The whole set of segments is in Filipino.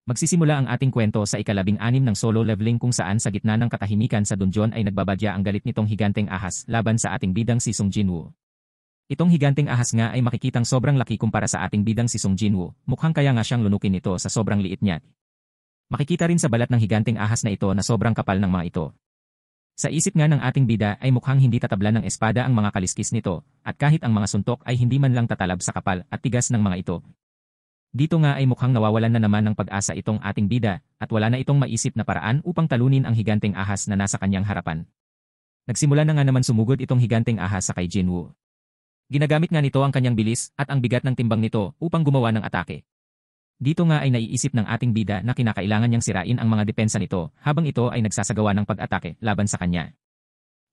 Magsisimula ang ating kwento sa ika-16 ng solo leveling kung saan sa gitna ng katahimikan sa dungeon ay nagbabadya ang galit nitong higanteng ahas laban sa ating bidang si Sung Jinwoo. Itong higanteng ahas nga ay makikitang sobrang laki kumpara sa ating bidang si Sung Jinwoo, mukhang kaya nga siyang lunukin ito sa sobrang liit niya. Makikita rin sa balat ng higanteng ahas na ito na sobrang kapal ng mga ito. Sa isip nga ng ating bida ay mukhang hindi tatablan ng espada ang mga kaliskis nito, at kahit ang mga suntok ay hindi man lang tatalab sa kapal at tigas ng mga ito. Dito nga ay mukhang nawawalan na naman ng pag-asa itong ating bida, at wala na itong maisip na paraan upang talunin ang higanteng ahas na nasa kanyang harapan. Nagsimula na nga naman sumugod itong higanteng ahas sa kay Jinwoo. Ginagamit nga nito ang kanyang bilis at ang bigat ng timbang nito upang gumawa ng atake. Dito nga ay naiisip ng ating bida na kinakailangan niyang sirain ang mga depensa nito habang ito ay nagsasagawa ng pag-atake laban sa kanya.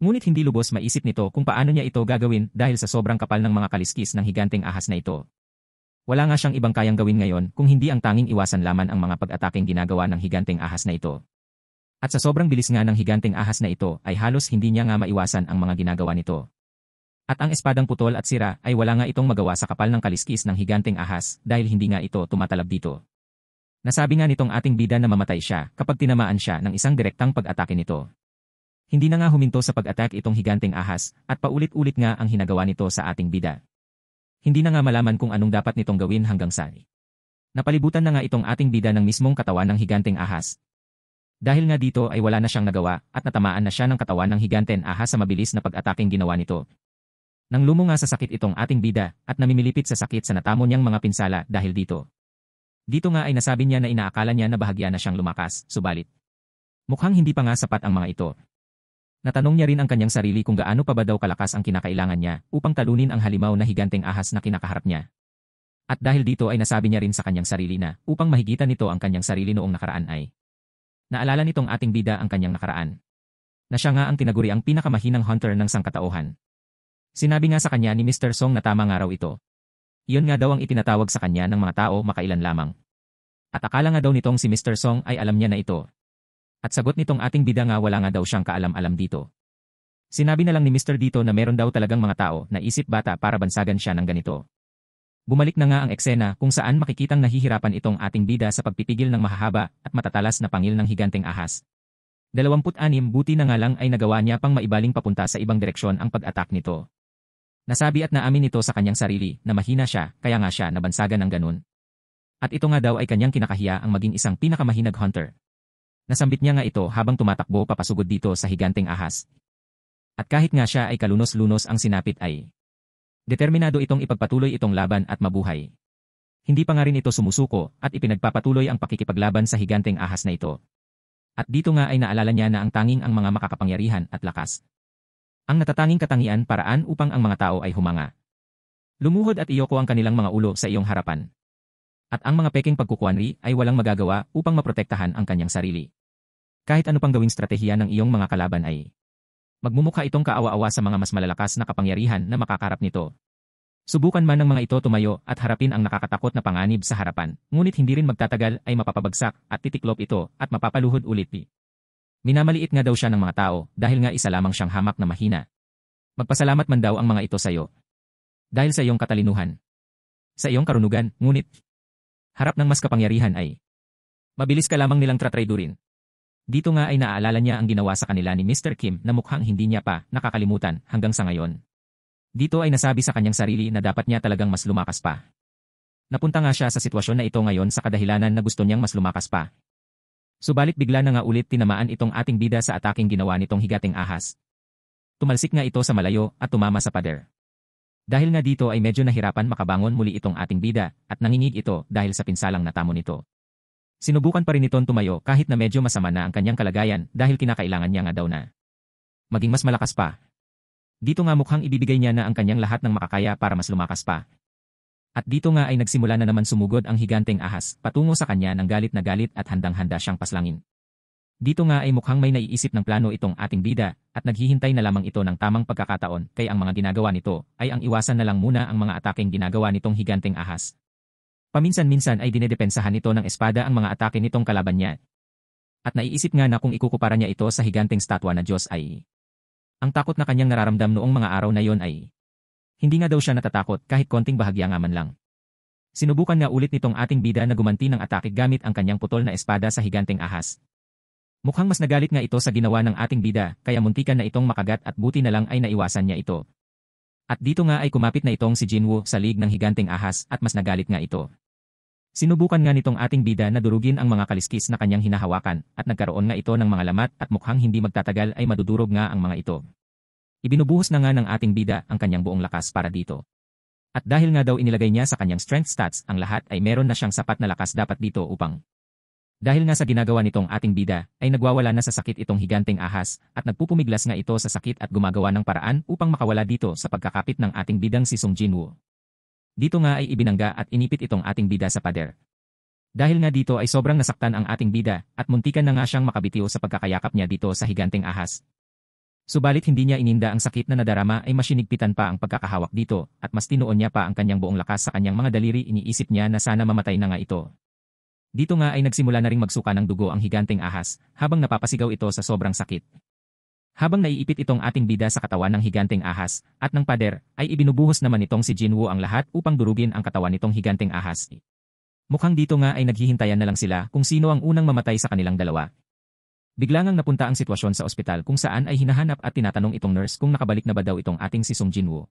Ngunit hindi lubos maisip nito kung paano niya ito gagawin dahil sa sobrang kapal ng mga kaliskis ng higanteng ahas na ito. Wala nga siyang ibang kayang gawin ngayon kung hindi ang tanging iwasan lamang ang mga pag-atakeng ginagawa ng higanteng ahas na ito. At sa sobrang bilis nga ng higanteng ahas na ito ay halos hindi niya nga maiwasan ang mga ginagawa nito. At ang espadang putol at sira ay wala nga itong magawa sa kapal ng kaliskis ng higanteng ahas dahil hindi nga ito tumatalab dito. Nasabi nga nitong ating bida na mamatay siya kapag tinamaan siya ng isang direktang pag-atake nito. Hindi na nga huminto sa pag-atake itong higanteng ahas at paulit-ulit nga ang hinagawa nito sa ating bida. Hindi na nga malaman kung anong dapat nitong gawin hanggang sa napalibutan na nga itong ating bida ng mismong katawan ng higanteng ahas. Dahil nga dito ay wala na siyang nagawa at natamaan na siya ng katawan ng higanteng ahas sa mabilis na pag-ataking ginawa nito. Nang lumo nga sa sakit itong ating bida at namimilipit sa sakit sa natamo niyang mga pinsala dahil dito. Dito nga ay nasabi niya na inaakala niya na bahagya na siyang lumakas, subalit mukhang hindi pa nga sapat ang mga ito. Natanong niya rin ang kanyang sarili kung gaano pa ba daw kalakas ang kinakailangan niya upang talunin ang halimaw na higanteng ahas na kinakaharap niya. At dahil dito ay nasabi niya rin sa kanyang sarili na upang mahigitan nito ang kanyang sarili noong nakaraan ay naalala nitong ating bida ang kanyang nakaraan. Na siya nga ang tinaguri ang pinakamahinang hunter ng sangkatauhan. Sinabi nga sa kanya ni Mr. Song na tama nga raw ito. Iyon nga daw ang itinatawag sa kanya ng mga tao makailan lamang. At akala nga daw nitong si Mr. Song ay alam niya na ito. At sagot nitong ating bida nga wala nga daw siyang kaalam-alam dito. Sinabi na lang ni Mr. dito na meron daw talagang mga tao na isip bata para bansagan siya ng ganito. Bumalik na nga ang eksena kung saan makikitang nahihirapan itong ating bida sa pagpipigil ng mahahaba at matatalas na pangil ng higanteng ahas. 26 buti na nga lang ay nagawa niya pang maibaling papunta sa ibang direksyon ang pag-attack nito. Nasabi at naamin nito sa kanyang sarili na mahina siya kaya nga siya nabansagan ng ganun. At ito nga daw ay kanyang kinakahiya ang maging isang pinakamahinag hunter. Nasambit niya nga ito habang tumatakbo papasugod dito sa higanteng ahas. At kahit nga siya ay kalunos-lunos ang sinapit ay determinado itong ipagpatuloy itong laban at mabuhay. Hindi pa nga rin ito sumusuko at ipinagpapatuloy ang pakikipaglaban sa higanteng ahas na ito. At dito nga ay naalala niya na ang tanging ang mga makakapangyarihan at lakas. Ang natatanging katangian paraan upang ang mga tao ay humanga. Lumuhod at iyoko ang kanilang mga ulo sa iyong harapan. At ang mga peking pagkukuanri ay walang magagawa upang maprotektahan ang kanyang sarili. Kahit ano pang gawing stratehiya ng iyong mga kalaban ay magmumukha itong kaawa-awa sa mga mas malalakas na kapangyarihan na makakarap nito. Subukan man ng mga ito tumayo at harapin ang nakakatakot na panganib sa harapan, ngunit hindi rin magtatagal ay mapapabagsak at titiklop ito at mapapaluhod ulit. Minamaliit nga daw siya ng mga tao dahil nga isa lamang siyang hamak na mahina. Magpasalamat man daw ang mga ito sa iyo. Dahil sa iyong katalinuhan. Sa iyong karunugan, ngunit harap ng mas kapangyarihan ay mabilis ka lamang nilang tratraidurin. Dito nga ay naaalala niya ang ginawa sa kanila ni Mr. Kim na mukhang hindi niya pa nakakalimutan hanggang sa ngayon. Dito ay nasabi sa kanyang sarili na dapat niya talagang mas lumakas pa. Napunta nga siya sa sitwasyon na ito ngayon sa kadahilanan na gusto niyang mas lumakas pa. Subalit bigla na nga ulit tinamaan itong ating bida sa ataking ginawa nitong higateng ahas. Tumalsik nga ito sa malayo at tumama sa pader. Dahil nga dito ay medyo nahirapan makabangon muli itong ating bida at nangingig ito dahil sa pinsalang natamo nito. Sinubukan pa rin itong tumayo kahit na medyo masama na ang kanyang kalagayan dahil kinakailangan niya nga daw na maging mas malakas pa. Dito nga mukhang ibibigay niya na ang kanyang lahat ng makakaya para mas lumakas pa. At dito nga ay nagsimula na naman sumugod ang higanteng ahas patungo sa kanya ng galit na galit at handang-handa siyang paslangin. Dito nga ay mukhang may naiisip ng plano itong ating bida at naghihintay na lamang ito ng tamang pagkakataon kaya ang mga ginagawa nito ay ang iwasan na lang muna ang mga ataking ginagawa nitong higanteng ahas. Paminsan-minsan ay dinedepensahan nito ng espada ang mga atake nitong kalaban niya. At naiisip nga na kung ikukumpara niya ito sa higanteng statwa na Diyos ay ang takot na kanyang nararamdam noong mga araw na yon ay hindi nga daw siya natatakot kahit konting bahagya nga man lang. Sinubukan nga ulit nitong ating bida na gumanti ng atake gamit ang kanyang putol na espada sa higanteng ahas. Mukhang mas nagalit nga ito sa ginawa ng ating bida, kaya muntikan na itong makagat at buti na lang ay naiwasan niya ito. At dito nga ay kumapit na itong si Jinwoo sa lig ng higanteng ahas at mas nagalit nga ito. Sinubukan nga nitong ating bida na durugin ang mga kaliskis na kanyang hinahawakan at nagkaroon nga ito ng mga lamat at mukhang hindi magtatagal ay madudurog nga ang mga ito. Ibinubuhos na nga ng ating bida ang kanyang buong lakas para dito. At dahil nga daw inilagay niya sa kanyang strength stats ang lahat ay meron na siyang sapat na lakas dapat dito upang dahil nga sa ginagawa nitong ating bida, ay nagwawala na sa sakit itong higanteng ahas, at nagpupumiglas nga ito sa sakit at gumagawa ng paraan upang makawala dito sa pagkakapit ng ating bidang si Sung Jinwoo. Dito nga ay ibinangga at inipit itong ating bida sa pader. Dahil nga dito ay sobrang nasaktan ang ating bida, at muntikan na nga siyang makabitiw sa pagkakayakap niya dito sa higanteng ahas. Subalit hindi niya ininda ang sakit na nadarama ay masinigpitan pa ang pagkakahawak dito, at mas tinuon niya pa ang kanyang buong lakas sa kanyang mga daliri. Iniisip niya na sana mamatay na nga ito. Dito nga ay nagsimula na ring magsuka ng dugo ang higanteng ahas, habang napapasigaw ito sa sobrang sakit. Habang naiipit itong ating bida sa katawan ng higanteng ahas, at ng pader, ay ibinubuhos naman itong si Jinwoo ang lahat upang durugin ang katawan nitong higanteng ahas. Mukhang dito nga ay naghihintayan na lang sila kung sino ang unang mamatay sa kanilang dalawa. Bigla ngang napunta ang sitwasyon sa ospital kung saan ay hinahanap at tinatanong itong nurse kung nakabalik na ba daw itong ating si Sung Jinwoo.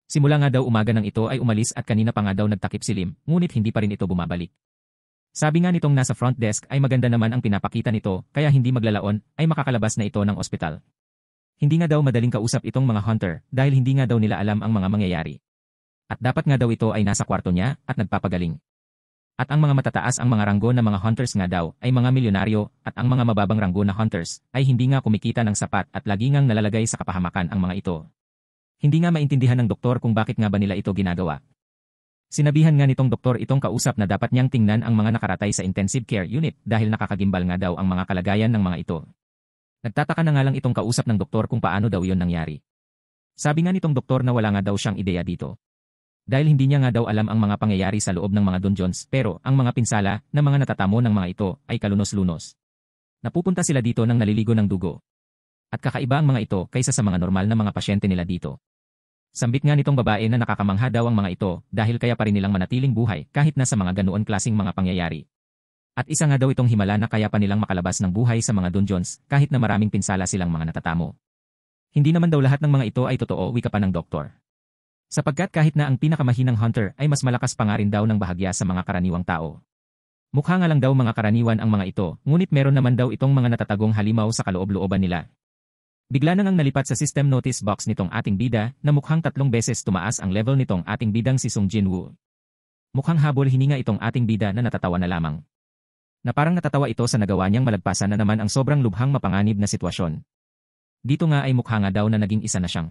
Simula nga daw umaga ng ito ay umalis at kanina pa nga daw nagtakip silim, ngunit hindi pa rin ito bumabalik. Sabi nga nitong nasa front desk ay maganda naman ang pinapakita nito kaya hindi maglalaon ay makakalabas na ito ng ospital. Hindi nga daw madaling kausap itong mga hunter dahil hindi nga daw nila alam ang mga mangyayari. At dapat nga daw ito ay nasa kwarto niya at nagpapagaling. At ang mga matataas ang mga ranggo na mga hunters nga daw ay mga milyonaryo at ang mga mababang ranggo na hunters ay hindi nga kumikita ng sapat at lagi ngang nalalagay sa kapahamakan ang mga ito. Hindi nga maintindihan ng doktor kung bakit nga ba nila ito ginagawa. Sinabihan nga nitong doktor itong kausap na dapat niyang tingnan ang mga nakaratay sa intensive care unit dahil nakakagimbal nga daw ang mga kalagayan ng mga ito. Nagtataka na nga lang itong kausap ng doktor kung paano daw yon nangyari. Sabi nga nitong doktor na wala nga daw siyang ideya dito. Dahil hindi niya nga daw alam ang mga pangyayari sa loob ng mga dungeons pero ang mga pinsala na mga natatamo ng mga ito ay kalunos-lunos. Napupunta sila dito nang naliligo ng dugo. At kakaiba ang mga ito kaysa sa mga normal na mga pasyente nila dito. Sambit nga nitong babae na nakakamangha daw ang mga ito dahil kaya pa rin nilang manatiling buhay kahit na sa mga ganoon klasing mga pangyayari. At isa nga daw itong himala na kaya pa nilang makalabas ng buhay sa mga dungeons kahit na maraming pinsala silang mga natatamo. Hindi naman daw lahat ng mga ito ay totoo, wika pa ng doktor. Sapagkat kahit na ang pinakamahinang hunter ay mas malakas pa nga rin daw ng bahagya sa mga karaniwang tao. Mukha nga lang daw mga karaniwan ang mga ito, ngunit meron naman daw itong mga natatagong halimaw sa kaloob-looban nila. Bigla na ngang nalipat sa system notice box nitong ating bida na mukhang 3 beses tumaas ang level nitong ating bidang si Sung Jinwoo. Mukhang habol hininga itong ating bida na natatawa na lamang. Na parang natatawa ito sa nagawa niyang malagpasan na naman ang sobrang lubhang mapanganib na sitwasyon. Dito nga ay mukha nga daw na naging isa na siyang.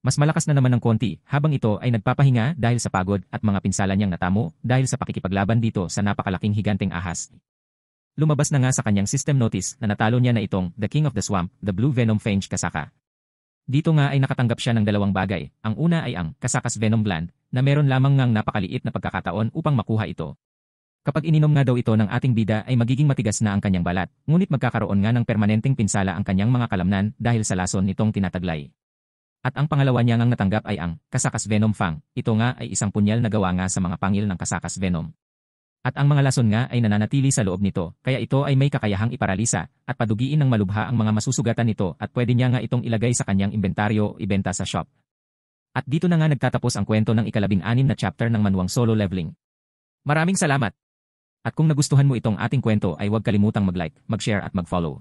Mas malakas na naman ng konti habang ito ay nagpapahinga dahil sa pagod at mga pinsala niyang natamo dahil sa pakikipaglaban dito sa napakalaking higanteng ahas. Lumabas na nga sa kanyang system notice na natalo niya na itong The King of the Swamp, the Blue Venom Fange Kasaka. Dito nga ay nakatanggap siya ng 2 bagay. Ang una ay ang Kasakas Venom Gland na meron lamang ngang napakaliit na pagkakataon upang makuha ito. Kapag ininom nga daw ito ng ating bida ay magiging matigas na ang kanyang balat, ngunit magkakaroon nga ng permanenteng pinsala ang kanyang mga kalamnan dahil sa lason nitong tinataglay. At ang pangalawa niya ngang natanggap ay ang Kasakas Venom Fang. Ito nga ay isang punyal na gawa nga sa mga pangil ng Kasakas Venom. At ang mga lason nga ay nananatili sa loob nito, kaya ito ay may kakayahang iparalisa at padugiin ng malubha ang mga masusugatan nito at pwede niya nga itong ilagay sa kanyang inventaryo o ibenta sa shop. At dito na nga nagtatapos ang kwento ng 16 na chapter ng manuang solo leveling. Maraming salamat! At kung nagustuhan mo itong ating kwento ay huwag kalimutang mag-like, mag-share at mag-follow.